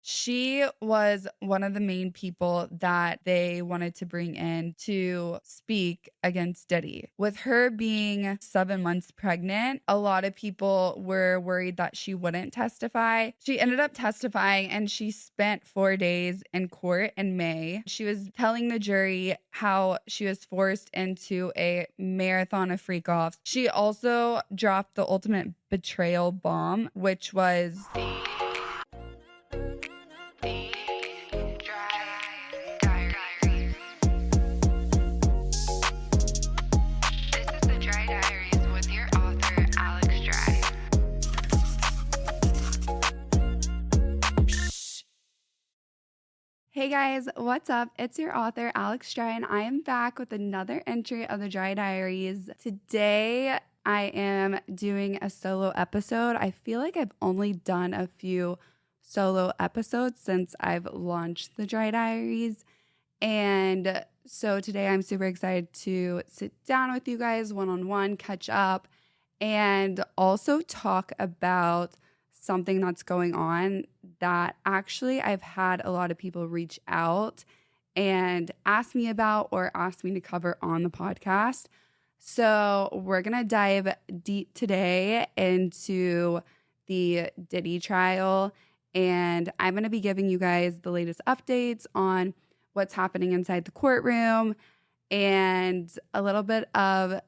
She was one of the main people that they wanted to bring in to speak against Diddy. With her being 7 months pregnant, a lot of people were worried that she wouldn't testify. She ended up testifying and she spent 4 days in court in May. She was telling the jury how she was forced into a marathon of freak offs. She also dropped the ultimate betrayal bomb, which was The Dry Diaries. This is the Dry Diaries with your author, Alex Dry. Hey guys, what's up? It's your author, Alex Dry, and I am back with another entry of the Dry Diaries. Today, I am doing a solo episode. I feel like I've only done a few solo episodes since I've launched the Dry Diaries. And so today I'm super excited to sit down with you guys one-on-one, catch up, and also talk about something that's going on that actually I've had a lot of people reach out and ask me about or ask me to cover on the podcast. So we're going to dive deep today into the Diddy trial, and I'm going to be giving you guys the latest updates on what's happening inside the courtroom and a little bit of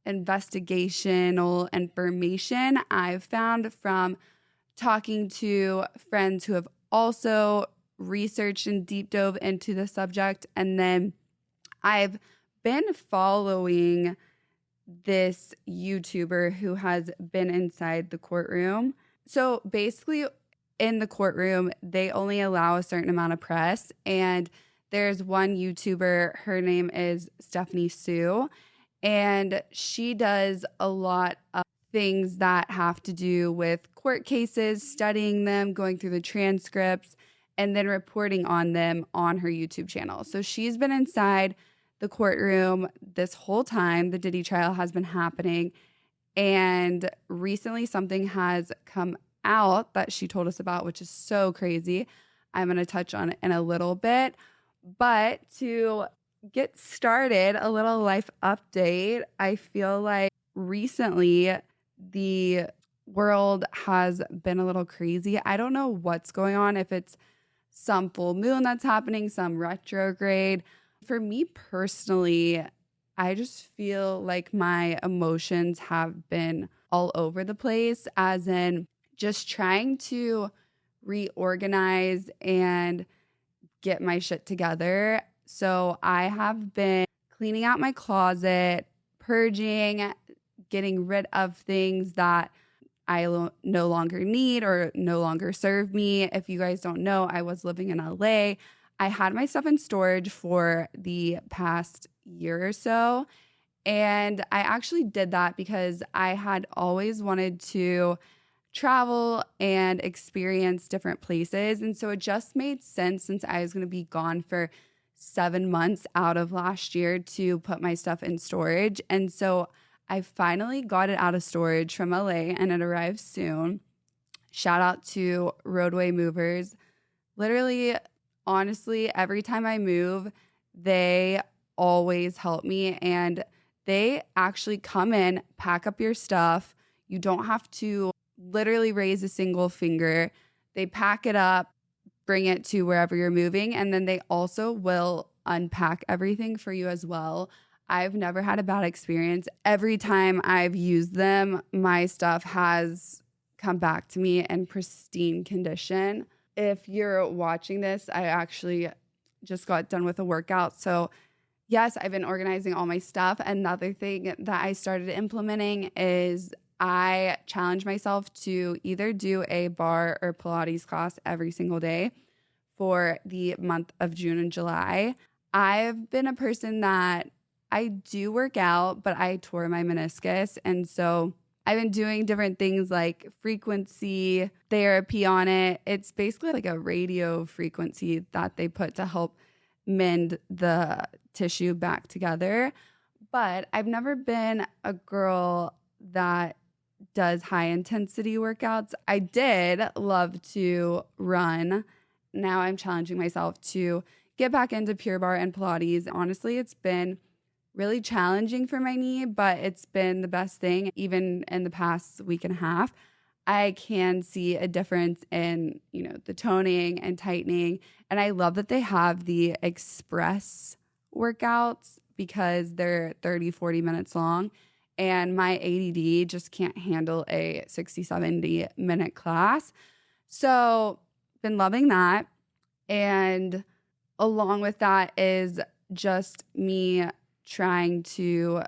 investigational information I've found from talking to friends who have also researched and deep dove into the subject. And then I've been following this YouTuber who has been inside the courtroom. So basically, in the courtroom, they only allow a certain amount of press. And there's one YouTuber, her name is Stephanie Sue, and she does a lot of things that have to do with court cases, studying them, going through the transcripts, and then reporting on them on her YouTube channel. So she's been inside the courtroom this whole time the Diddy trial has been happening. And recently something has come out that she told us about, which is so crazy. I'm going to touch on it in a little bit. But to get started, a little life update. I feel like recently the world has been a little crazy. I don't know what's going on, if it's some full moon that's happening, some retrograde. For me personally, I just feel like my emotions have been all over the place, as in just trying to reorganize and get my shit together. So I have been cleaning out my closet, purging, getting rid of things that I no longer need or no longer serve me. If you guys don't know, I was living in LA. I had my stuff in storage for the past year or so. And I actually did that because I had always wanted to travel and experience different places. And so it just made sense, since I was going to be gone for 7 months out of last year, to put my stuff in storage. And so I finally got it out of storage from LA and it arrives soon. Shout out to Roadway Movers. Literally, honestly, every time I move, they always help me, and they actually come in, pack up your stuff. You don't have to literally raise a single finger. They pack it up, bring it to wherever you're moving, and then they also will unpack everything for you as well. I've never had a bad experience. Every time I've used them, my stuff has come back to me in pristine condition. If you're watching this, I actually just got done with a workout. So yes, I've been organizing all my stuff. Another thing that I started implementing is I challenge myself to either do a bar or Pilates class every single day for the month of June and July. I've been a person that I do work out, but I tore my meniscus. And so I've been doing different things like frequency therapy on it. It's basically like a radio frequency that they put to help mend the tissue back together. But I've never been a girl that does high intensity workouts. I did love to run, now I'm challenging myself to get back into Pure Barre and Pilates. Honestly, it's been really challenging for my knee, but it's been the best thing. Even in the past week and a half, I can see a difference in, the toning and tightening. And I love that they have the express workouts because they're 30, 40 minutes long. And my ADD just can't handle a 60, 70-minute class. So been loving that. And along with that is just me trying to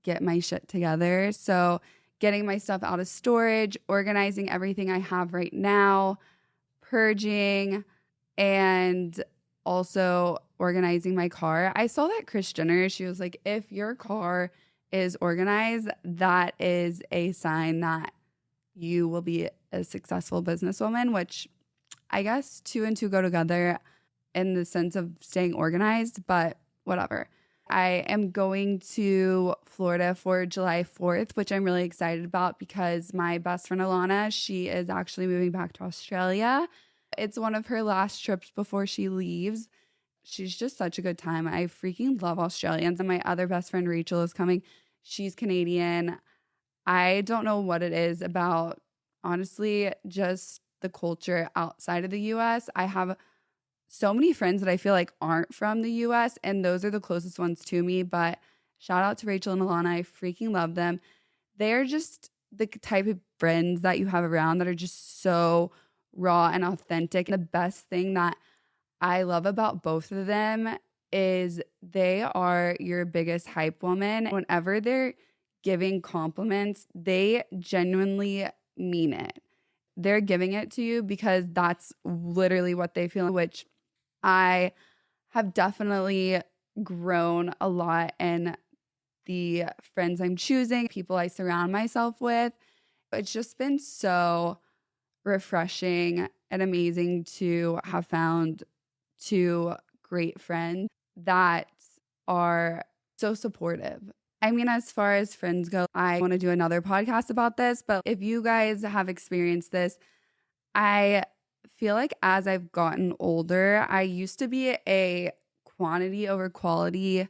get my shit together. So getting my stuff out of storage, organizing everything I have right now, purging, and also organizing my car. I saw that Kris Jenner, she was like, if your car is organized, that is a sign that you will be a successful businesswoman, which I guess 2 and 2 go together in the sense of staying organized, but whatever. I am going to Florida for July 4th, which I'm really excited about because my best friend Alana, she is actually moving back to Australia. It's one of her last trips before she leaves. She's just such a good time. I freaking love Australians. And my other best friend Rachel is coming. She's Canadian. I don't know what it is about, honestly, just the culture outside of the US. I have so many friends that I feel like aren't from the US, and those are the closest ones to me. But shout out to Rachel and Alana. I freaking love them. They're just the type of friends that you have around that are just so raw and authentic. The best thing that I love about both of them is they are your biggest hype woman. Whenever they're giving compliments, they genuinely mean it. They're giving it to you because that's literally what they feel, which I have definitely grown a lot in the friends I'm choosing, people I surround myself with. It's just been so refreshing and amazing to have found 2 great friends that are so supportive. I mean, as far as friends go, I want to do another podcast about this, but if you guys have experienced this, I feel like as I've gotten older, I used to be a quantity over quality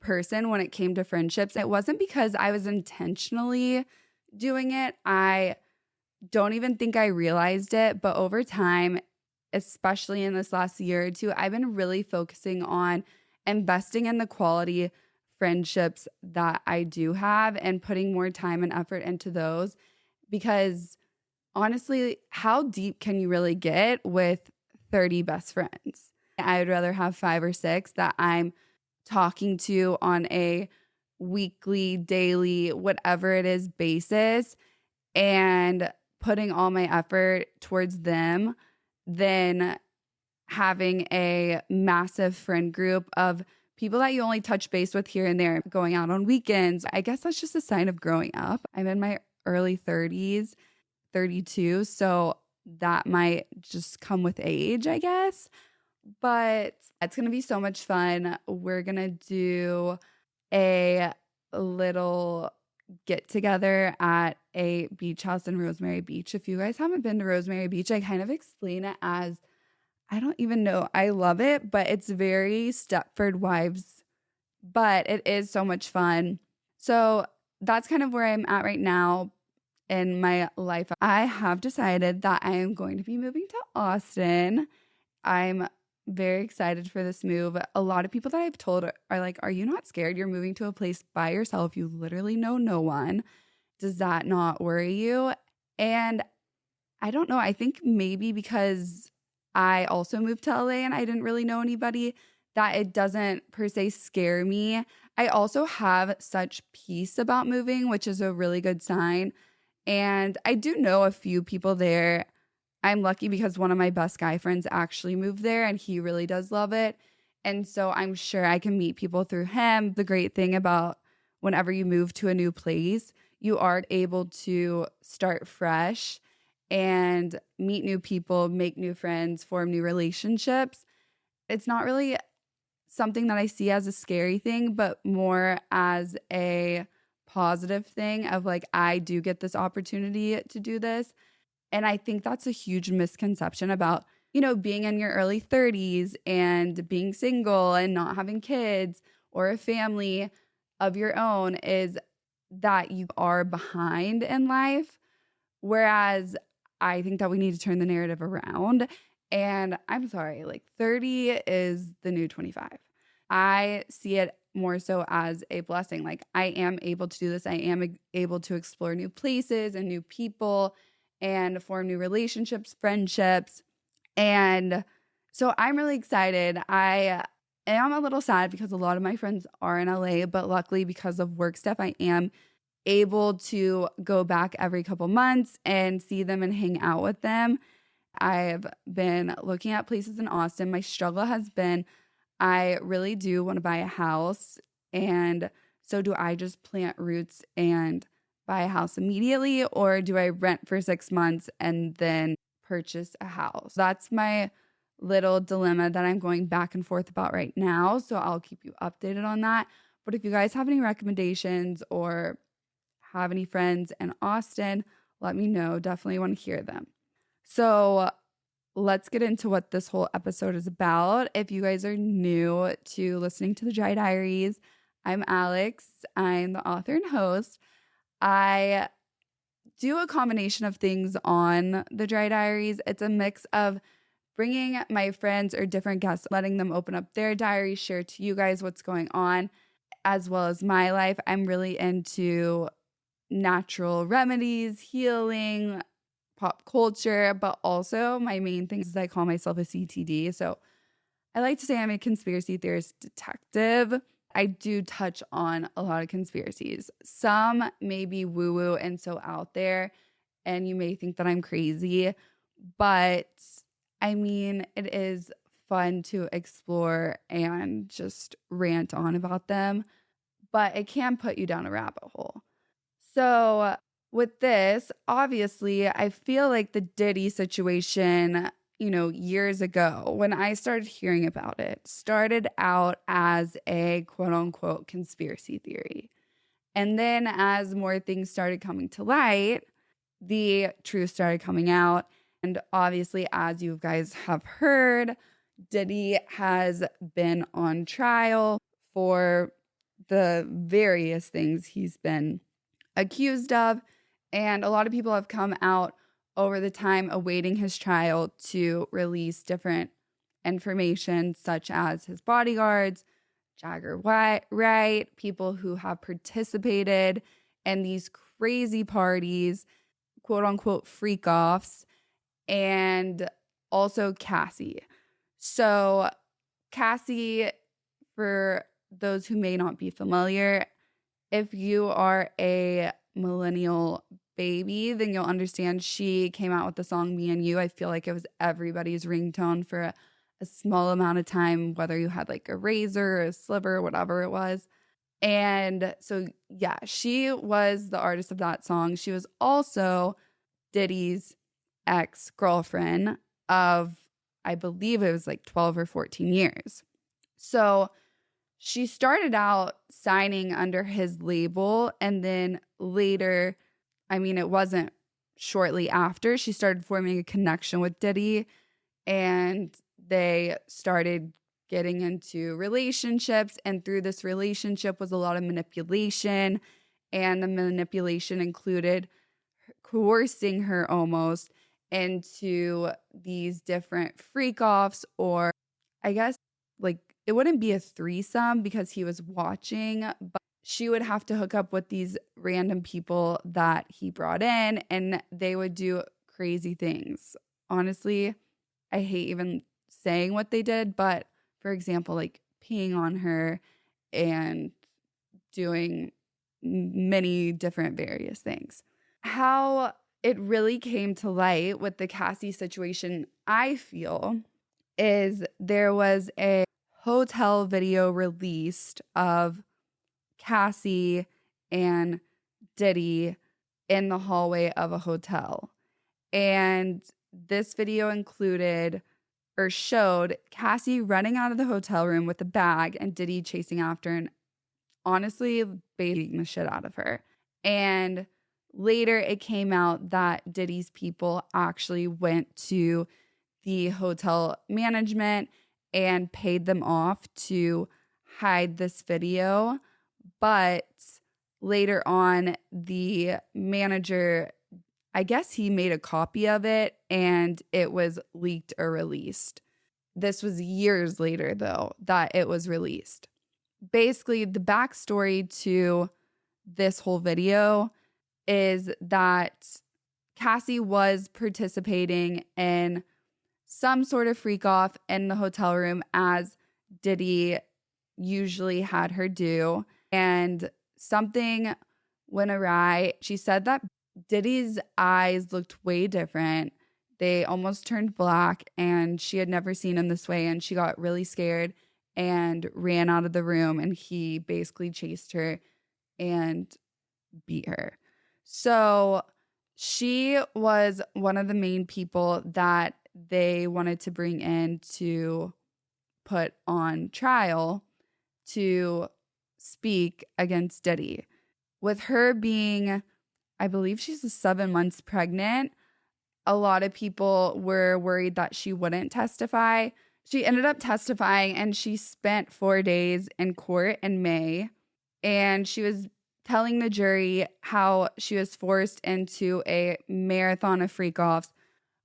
person when it came to friendships. It wasn't because I was intentionally doing it. I don't even think I realized it, but over time, especially in this last year or 2, I've been really focusing on investing in the quality friendships that I do have and putting more time and effort into those because honestly, how deep can you really get with 30 best friends? I would rather have 5 or 6 that I'm talking to on a weekly, daily, whatever it is basis and putting all my effort towards them than having a massive friend group of people that you only touch base with here and there, going out on weekends. I guess that's just a sign of growing up. I'm in my early 30s. 32, so that might just come with age, I guess. But it's going to be so much fun. We're going to do a little get together at a beach house in Rosemary Beach. If you guys haven't been to Rosemary Beach, I kind of explain it as, I don't even know. I love it, but it's very Stepford Wives, but it is so much fun. So that's kind of where I'm at right now in my life. I have decided that I am going to be moving to Austin. I'm very excited for this move. A lot of people that I've told are like, are you not scared? You're moving to a place by yourself. You literally know no one. Does that not worry you? And I don't know. I think maybe because I also moved to LA and I didn't really know anybody, that it doesn't per se scare me. I also have such peace about moving, which is a really good sign. And I do know a few people there. I'm lucky because one of my best guy friends actually moved there and he really does love it. And so I'm sure I can meet people through him. The great thing about whenever you move to a new place, you are able to start fresh and meet new people, make new friends, form new relationships. It's not really something that I see as a scary thing, but more as a positive thing of like, I do get this opportunity to do this. And I think that's a huge misconception about being in your early 30s and being single and not having kids or a family of your own is that you are behind in life. Whereas I think that we need to turn the narrative around. And I'm sorry, like 30 is the new 25. I see it more so as a blessing. Like I am able to do this. I am able to explore new places and new people and form new relationships, friendships. And so I'm really excited. I am a little sad because a lot of my friends are in LA, but luckily because of work stuff, I am able to go back every couple months and see them and hang out with them. I've been looking at places in Austin. My struggle has been I really do want to buy a house. And so do I just plant roots and buy a house immediately, or do I rent for 6 months and then purchase a house? That's my little dilemma that I'm going back and forth about right now. So I'll keep you updated on that. But if you guys have any recommendations or have any friends in Austin, let me know. Definitely want to hear them. So let's get into what this whole episode is about. If you guys are new to listening to the Dry Diaries, I'm Alex. I'm the author and host. I do a combination of things on the Dry Diaries. It's a mix of bringing my friends or different guests, letting them open up their diaries, share to you guys what's going on, as well as my life. I'm really into natural remedies, healing, pop culture, but also my main thing is I call myself a CTD. So I like to say I'm a conspiracy theorist detective. I do touch on a lot of conspiracies. Some may be woo-woo and so out there, and you may think that I'm crazy, but I mean, it is fun to explore and just rant on about them, but it can put you down a rabbit hole. So with this, obviously, I feel like the Diddy situation, years ago when I started hearing about it, started out as a quote unquote conspiracy theory. And then as more things started coming to light, the truth started coming out. And obviously, as you guys have heard, Diddy has been on trial for the various things he's been accused of. And a lot of people have come out over the time awaiting his trial to release different information, such as his bodyguards, Jagger Wright, people who have participated in these crazy parties, quote unquote freak offs, and also Cassie. So, Cassie, for those who may not be familiar, if you are a millennial baby, then you'll understand she came out with the song Me and You. I feel like it was everybody's ringtone for a small amount of time, whether you had like a razor or a sliver, whatever it was. And so, yeah, she was the artist of that song. She was also Diddy's ex-girlfriend of, I believe it was like 12 or 14 years. So she started out signing under his label, and then later, I mean, it wasn't shortly after, she started forming a connection with Diddy, and they started getting into relationships. And through this relationship was a lot of manipulation, and the manipulation included coercing her almost into these different freak offs, or I guess like it wouldn't be a threesome because he was watching, but she would have to hook up with these random people that he brought in, and they would do crazy things. Honestly, I hate even saying what they did, but for example, like peeing on her and doing many different various things. How it really came to light with the Cassie situation, I feel, is there was a hotel video released of Cassie and Diddy in the hallway of a hotel. And this video included or showed Cassie running out of the hotel room with a bag and Diddy chasing after and honestly beating the shit out of her. And later it came out that Diddy's people actually went to the hotel management and paid them off to hide this video. But later on, the manager, I guess he made a copy of it and it was leaked or released. This was years later, though, that it was released. Basically, the backstory to this whole video is that Cassie was participating in some sort of freak off in the hotel room, as Diddy usually had her do. And something went awry. She said that Diddy's eyes looked way different. They almost turned black, and she had never seen him this way. And she got really scared and ran out of the room. And he basically chased her and beat her. So she was one of the main people that they wanted to bring in to put on trial to speak against Diddy. With her being, I believe she's 7 months pregnant, a lot of people were worried that she wouldn't testify. She ended up testifying, and she spent 4 days in court in May. And she was telling the jury how she was forced into a marathon of freak-offs,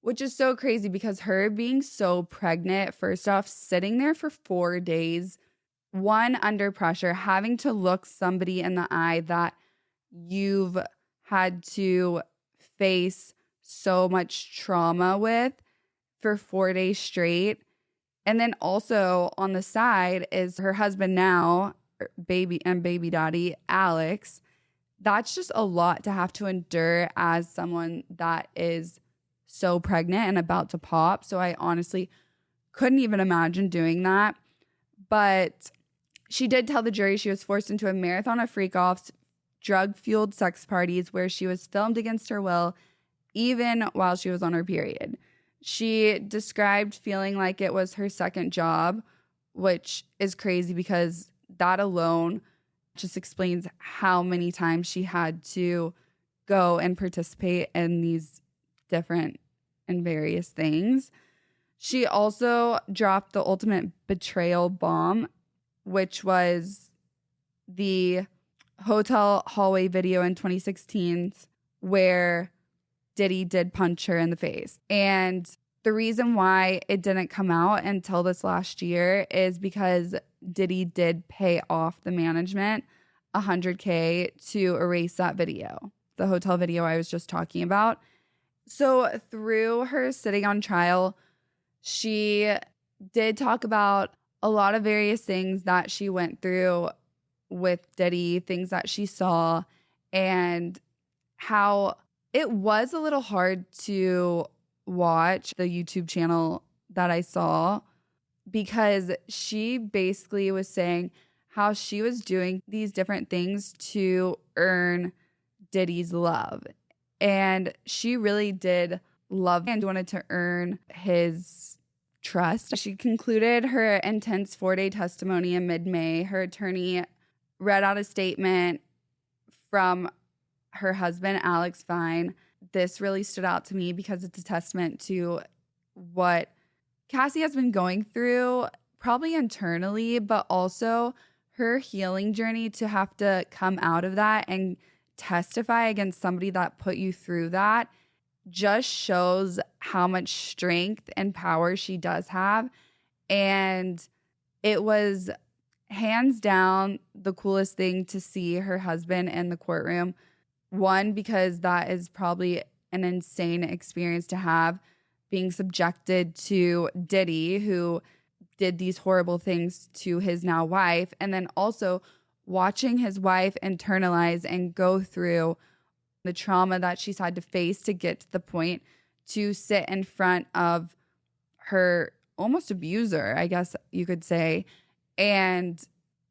which is so crazy because her being so pregnant, first off, sitting there for 4 days, one, under pressure, having to look somebody in the eye that you've had to face so much trauma with for 4 days straight. And then also on the side is her husband now, baby daddy, Alex. That's just a lot to have to endure as someone that is so pregnant and about to pop. So I honestly couldn't even imagine doing that. But she did tell the jury she was forced into a marathon of freak-offs, drug-fueled sex parties where she was filmed against her will, even while she was on her period. She described feeling like it was her second job, which is crazy because that alone just explains how many times she had to go and participate in these different and various things. She also dropped the ultimate betrayal bomb, which was the hotel hallway video in 2016 where Diddy did punch her in the face. And the reason why it didn't come out until this last year is because Diddy did pay off the management $100K to erase that video, the hotel video I was just talking about. So through her sitting on trial, she did talk about a lot of various things that she went through with Diddy, things that she saw, and how it was a little hard to watch the YouTube channel that I saw because she basically was saying how she was doing these different things to earn Diddy's love. And she really did love and wanted to earn his trust. She concluded her intense 4-day testimony in mid-May. Her attorney read out a statement from her husband, Alex Fine. This really stood out to me because it's a testament to what Cassie has been going through, probably internally, but also her healing journey to have to come out of that and testify against somebody that put you through that just shows how much strength and power she does have. And it was hands down the coolest thing to see her husband in the courtroom. One, because that is probably an insane experience to have, being subjected to Diddy, who did these horrible things to his now wife, and then also watching his wife internalize and go through the trauma that she's had to face to get to the point to sit in front of her almost abuser, I guess you could say, and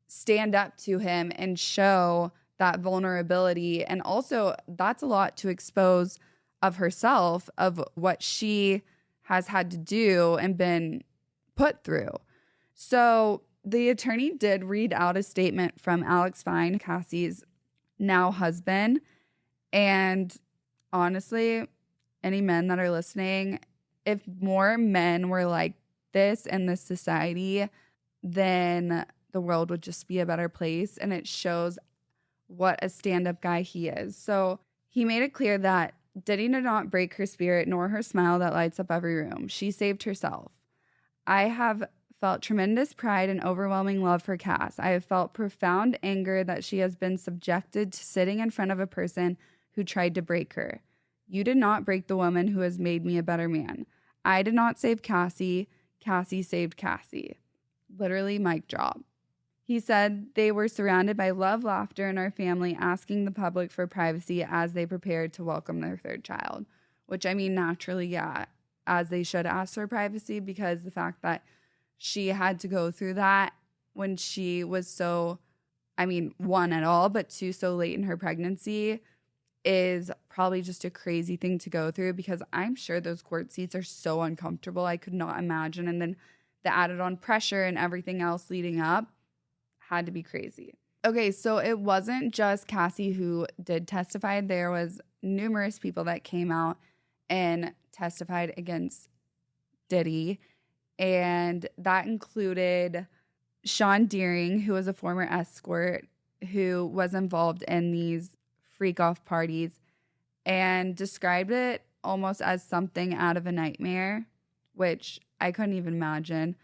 stand up to him and show that vulnerability. And also that's a lot to expose of herself, of what she has had to do and been put through. So the attorney did read out a statement from Alex Fine, Cassie's now husband. And honestly, any men that are listening, if more men were like this in this society, then the world would just be a better place. And it shows what a stand-up guy he is. So he made it clear that Diddy did not break her spirit nor her smile that lights up every room. She saved herself. I have felt tremendous pride and overwhelming love for Cass. I have felt profound anger that she has been subjected to sitting in front of a person who tried to break her. You did not break the woman who has made me a better man. I did not save Cassie. Cassie saved Cassie. Literally, mic drop. He said they were surrounded by love, laughter, and our family asking the public for privacy as they prepared to welcome their third child. Which, I mean, naturally, yeah, as they should ask for privacy, because the fact that she had to go through that when she was so, I mean, one, at all, but two, so late in her pregnancy is probably just a crazy thing to go through, because I'm sure those court seats are so uncomfortable. I could not imagine. And then the added on pressure and everything else leading up had to be crazy. Okay, so it wasn't just Cassie who did testify. There was numerous people that came out and testified against Diddy, and that included Sean Deering, who was a former escort who was involved in these freak-off parties and described it almost as something out of a nightmare, which I couldn't even imagine.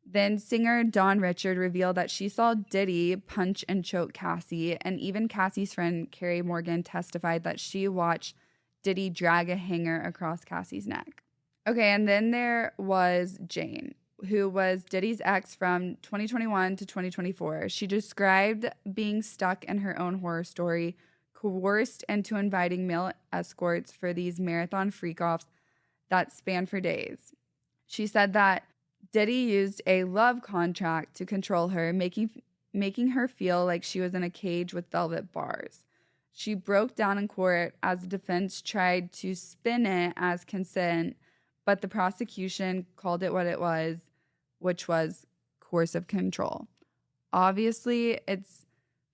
Then singer Dawn Richard revealed that she saw Diddy punch and choke Cassie, and even Cassie's friend Carrie Morgan testified that she watched Diddy drag a hanger across Cassie's neck. Okay, and then there was Jane, who was Diddy's ex from 2021 to 2024. She described being stuck in her own horror story, coerced into inviting male escorts for these marathon freak-offs that span for days. She said that Diddy used a love contract to control her, making her feel like she was in a cage with velvet bars. She broke down in court as the defense tried to spin it as consent, but the prosecution called it what it was, which was coercive control. Obviously, it's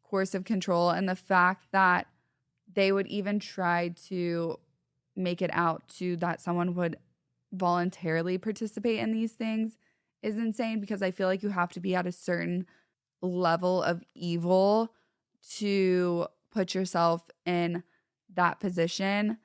coercive control, and the fact that they would even try to make it out to that someone would voluntarily participate in these things is insane, because I feel like you have to be at a certain level of evil to put yourself in that position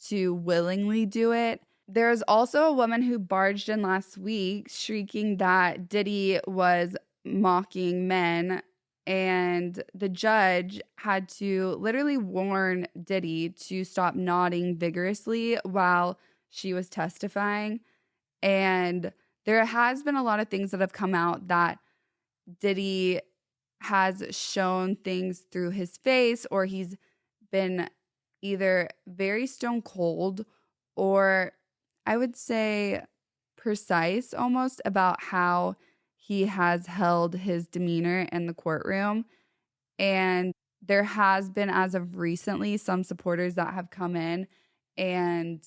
to willingly do it. There's also a woman who barged in last week shrieking that Diddy was mocking men, and the judge had to literally warn Diddy to stop nodding vigorously while she was testifying. And there has been a lot of things that have come out that Diddy has shown things through his face, or he's been either very stone cold, or I would say precise almost about how he has held his demeanor in the courtroom. And there has been, as of recently, some supporters that have come in, and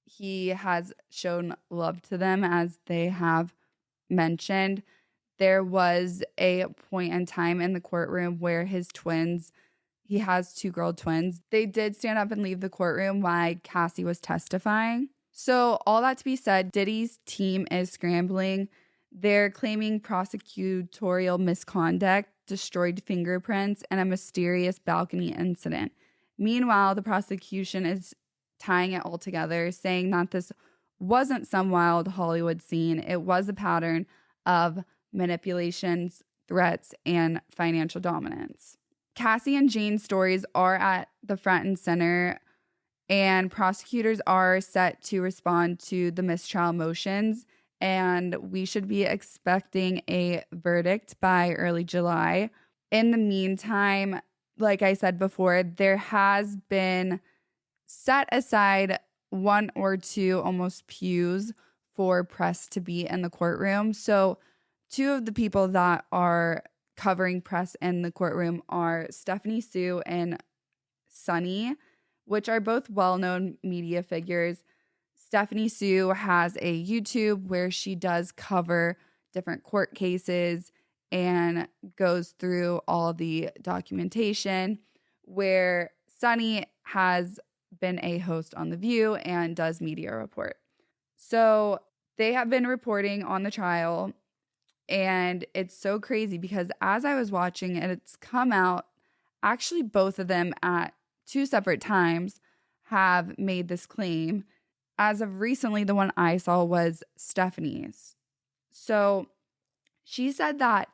he has shown love to them, as they have mentioned. There was a point in time in the courtroom where his twins, he has 2 girl twins, they did stand up and leave the courtroom while Cassie was testifying. So all that to be said, Diddy's team is scrambling. They're claiming prosecutorial misconduct, destroyed fingerprints, and a mysterious balcony incident. Meanwhile, the prosecution is tying it all together, saying that this wasn't some wild Hollywood scene. It was a pattern of manipulations, threats, and financial dominance. Cassie and Jane's stories are at the front and center, and prosecutors are set to respond to the mistrial motions, and we should be expecting a verdict by early July. In the meantime, like I said before, there has been set aside 1 or 2 almost pews for press to be in the courtroom. So 2 of the people that are covering press in the courtroom are Stephanie Sue and Sunny, which are both well-known media figures. Stephanie Sue has a YouTube where she does cover different court cases and goes through all the documentation, where Sunny has been a host on The View and does media report. So they have been reporting on the trial, and it's so crazy because as I was watching it, it's come out, actually both of them at two separate times have made this claim. As of recently, the one I saw was Stephanie's. So she said that,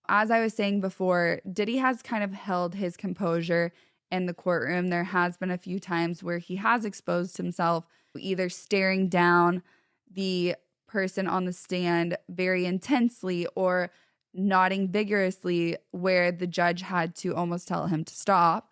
as I was saying before, Diddy has kind of held his composure in the courtroom. There has been a few times where he has exposed himself, either staring down the person on the stand very intensely or nodding vigorously, where the judge had to almost tell him to stop.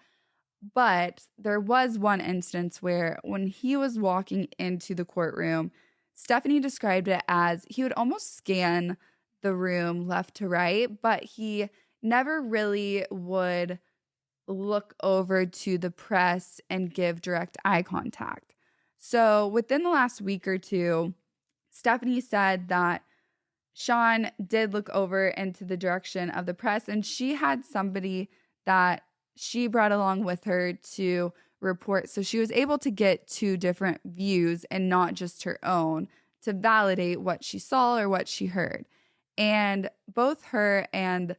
But there was one instance where when he was walking into the courtroom, Stephanie described it as he would almost scan the room left to right, but he never really would look over to the press and give direct eye contact. So within the last week or two, Stephanie said that Sean did look over into the direction of the press, and she had somebody that she brought along with her to report. So she was able to get two different views and not just her own to validate what she saw or what she heard. And both her and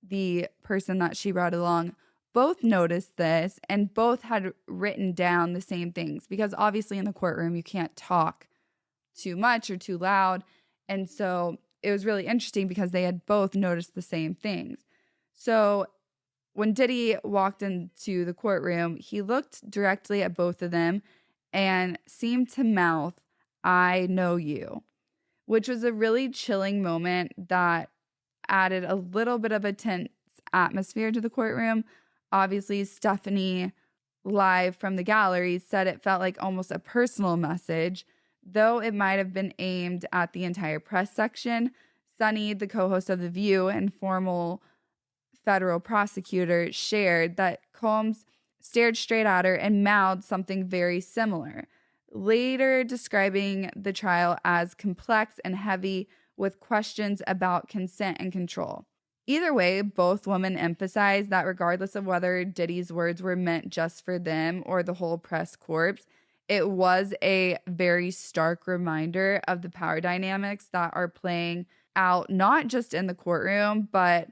the person that she brought along both noticed this and both had written down the same things, because obviously in the courtroom you can't talk too much or too loud. And so it was really interesting because they had both noticed the same things. So when Diddy walked into the courtroom, he looked directly at both of them and seemed to mouth, "I know you," which was a really chilling moment that added a little bit of a tense atmosphere to the courtroom. Obviously, Stephanie, live from the gallery, said it felt like almost a personal message, though it might have been aimed at the entire press section. Sunny, the co-host of The View and former federal prosecutor, shared that Combs stared straight at her and mouthed something very similar, later describing the trial as complex and heavy with questions about consent and control. Either way, both women emphasized that regardless of whether Diddy's words were meant just for them or the whole press corps, it was a very stark reminder of the power dynamics that are playing out not just in the courtroom, but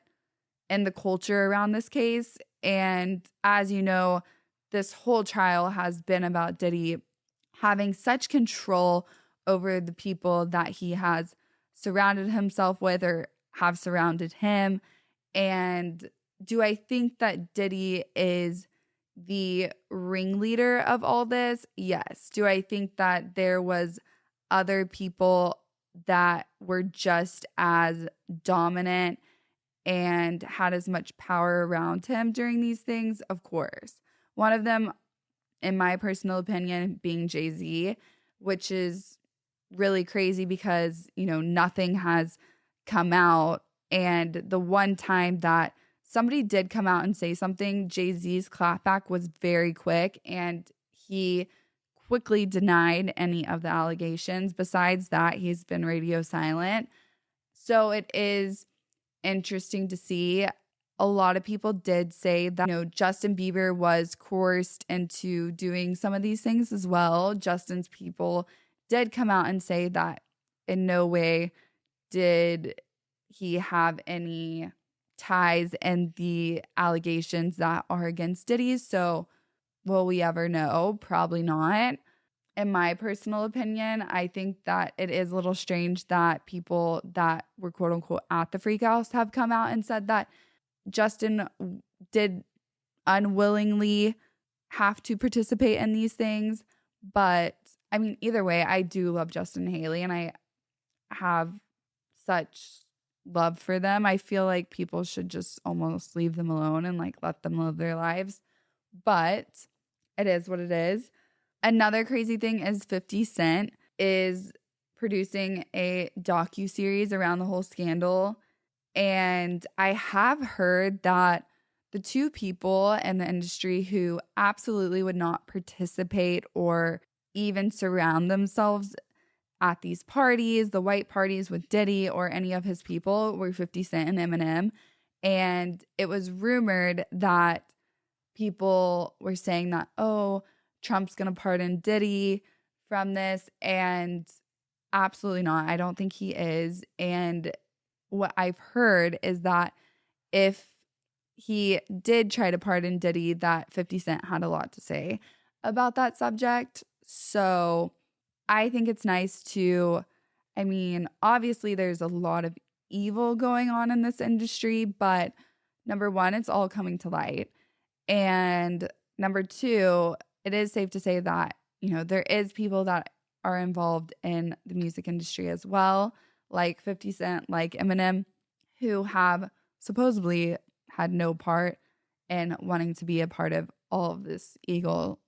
in the culture around this case. And as you know, this whole trial has been about Diddy having such control over the people that he has surrounded himself with or have surrounded him. And do I think that Diddy is the ringleader of all this? Yes. Do I think that there was other people that were just as dominant and had as much power around him during these things? Of course. One of them, in my personal opinion, being Jay-Z, which is really crazy because, nothing has come out. And the one time that somebody did come out and say something, Jay-Z's clapback was very quick and he quickly denied any of the allegations. Besides that, he's been radio silent. So it is interesting to see. A lot of people did say that, Justin Bieber was coerced into doing some of these things as well. Justin's people did come out and say that in no way did he have any ties in the allegations that are against Diddy. So will we ever know? Probably not. In my personal opinion, I think that it is a little strange that people that were quote unquote at the freak house have come out and said that Justin did unwillingly have to participate in these things. But I mean, either way, I do love Justin and Haley and I have such love for them. I feel like people should just almost leave them alone and let them live their lives. But it is what it is. Another crazy thing is 50 Cent is producing a docuseries around the whole scandal. And I have heard that the two people in the industry who absolutely would not participate or even surround themselves at these parties, the white parties with Diddy or any of his people, were 50 Cent and Eminem. And it was rumored that people were saying that, oh, Trump's going to pardon Diddy from this. And Absolutely not. I don't think he is. And what I've heard is that if he did try to pardon Diddy, that 50 Cent had a lot to say about that subject. So I think it's nice to, I mean, obviously there's a lot of evil going on in this industry, but number one, it's all coming to light. And number two, it is safe to say that, there is people that are involved in the music industry as well, like 50 Cent, like Eminem, who have supposedly had no part in wanting to be a part of all of this evil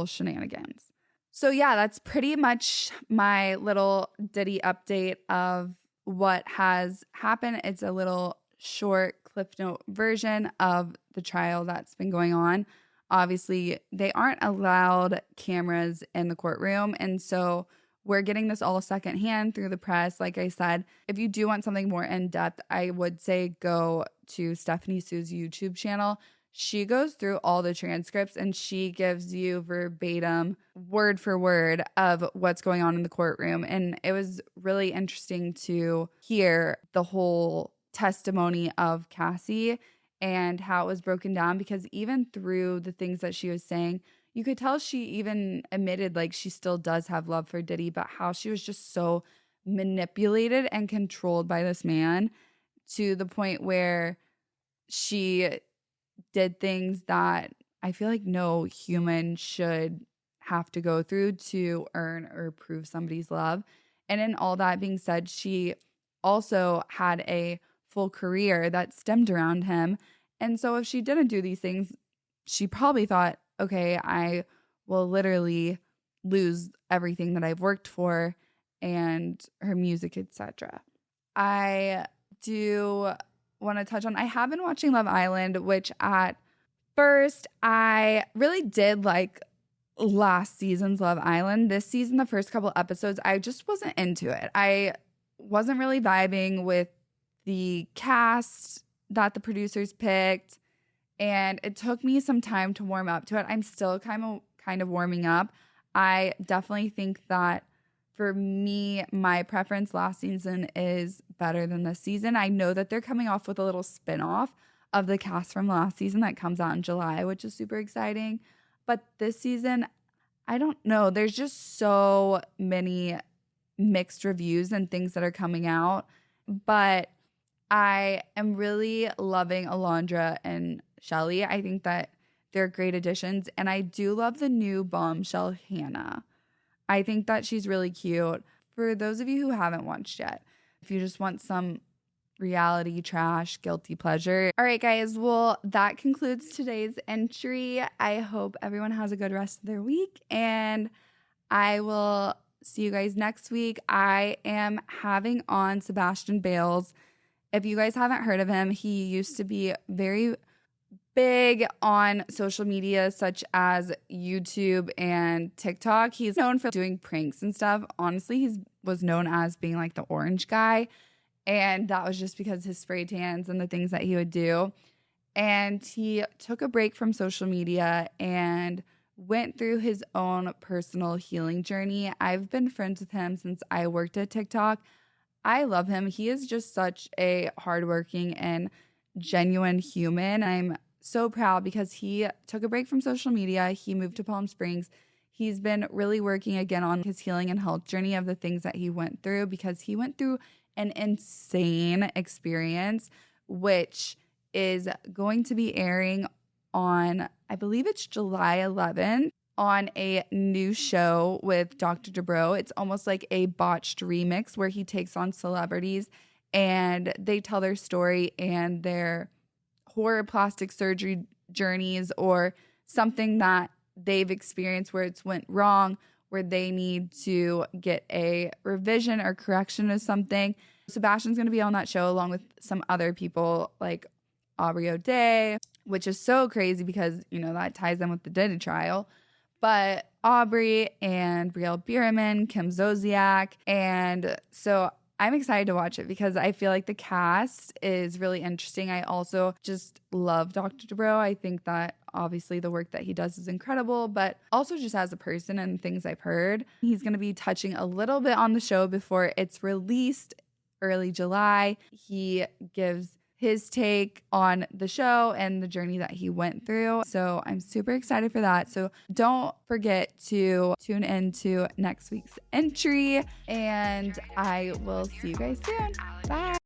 shenanigans. So yeah, that's pretty much my little Diddy update of what has happened. It's a little short cliff note version of the trial that's been going on. Obviously, they aren't allowed cameras in the courtroom, and so we're getting this all secondhand through the press. Like I said, if you do want something more in depth, I would say go to Stephanie Sue's YouTube channel. She goes through all the transcripts and she gives you verbatim, word for word, of what's going on in the courtroom. And it was really interesting to hear the whole testimony of Cassie and how it was broken down, because even through the things that she was saying, you could tell she even admitted like she still does have love for Diddy, but how she was just so manipulated and controlled by this man to the point where she did things that I feel like no human should have to go through to earn or prove somebody's love. And in all that being said, she also had a full career that stemmed around him. And so if she didn't do these things, she probably thought, okay, I will literally lose everything that I've worked for and her music, etc. I do want to touch on, I have been watching Love Island, which at first I really did like last season's Love Island. This season, the first couple episodes, I just wasn't into it. I wasn't really vibing with the cast that the producers picked, and it took me some time to warm up to it. I'm still kind of warming up. I definitely think that for me, my preference last season is better than this season. I know that they're coming off with a little spinoff of the cast from last season that comes out in July, which is super exciting. But this season, I don't know. There's just so many mixed reviews and things that are coming out. But I am really loving Alondra and Shelly. I think that they're great additions. And I do love the new bombshell, Hannah. I think that she's really cute. For those of you who haven't watched yet, if you just want some reality trash, guilty pleasure. All right, guys. Well, that concludes today's entry. I hope everyone has a good rest of their week, and I will see you guys next week. I am having on Sebastian Bales. If you guys haven't heard of him, he used to be very big on social media such as YouTube and TikTok. He's known for doing pranks and stuff. Honestly, he was known as being like the orange guy. And that was just because his spray tans and the things that he would do. And he took a break from social media and went through his own personal healing journey. I've been friends with him since I worked at TikTok. I love him. He is just such a hardworking and genuine human. I'm so proud because he took a break from social media. He moved to Palm Springs. He's been really working again on his healing and health journey of the things that he went through, because he went through an insane experience, which is going to be airing on, I believe it's July 11th, on a new show with Dr. Dubrow. It's almost like a botched remix where he takes on celebrities and they tell their story and their horror plastic surgery journeys, or something that they've experienced where it's went wrong, where they need to get a revision or correction of something. Sebastian's going to be on that show along with some other people like Aubrey O'Day, which is so crazy because, that ties in with the Diddy trial. But Aubrey and Brielle Bierman, Kim Zolciak. And so I'm excited to watch it because I feel like the cast is really interesting. I also just love Dr. Dubrow. I think that Obviously, the work that he does is incredible, but also just as a person and things I've heard. He's going to be touching a little bit on the show before it's released early July. He gives his take on the show and the journey that he went through. So I'm super excited for that. So don't forget to tune into next week's entry, and I will see you guys soon. Bye.